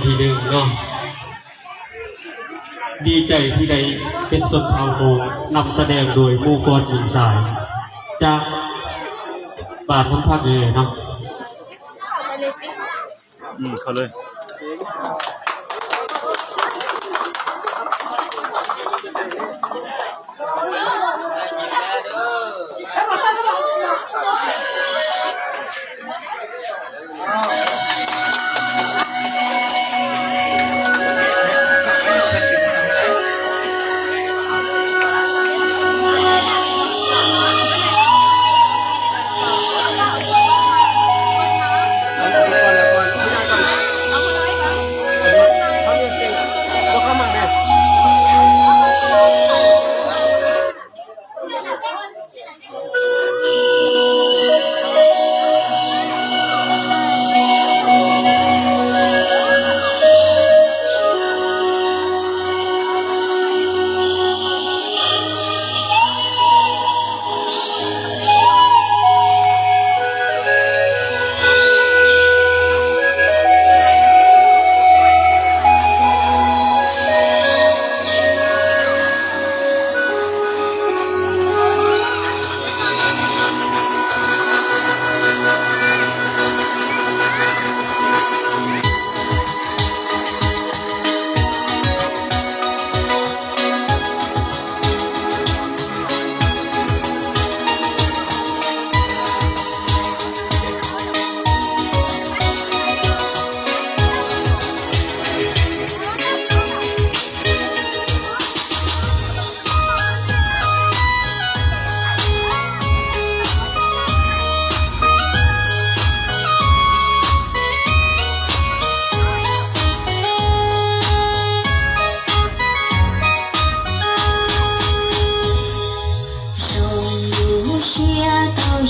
ทีหนึ่งเนาะดีใจที่ได้เป็นส่วนเผ่าโมนำแสดงโดยมู่กรหญิงสายจากบาททั้งภาคเลยเนาะเขาเลย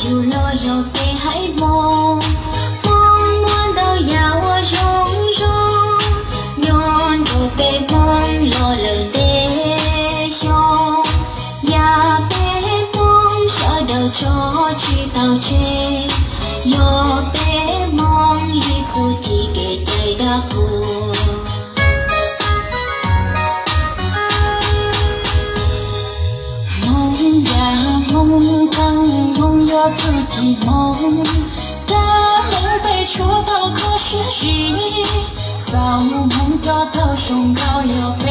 อยู่รอยกไปให้มองมวนเราอยาวรงย้อนเราไปมองรอเลยเตชองอย่าไปมองชอเดาชอชีเตาเชยอไปมองลิสุที่เกใจดักหัว自己梦，大门被戳到可是谁？扫墓梦抓到胸高又被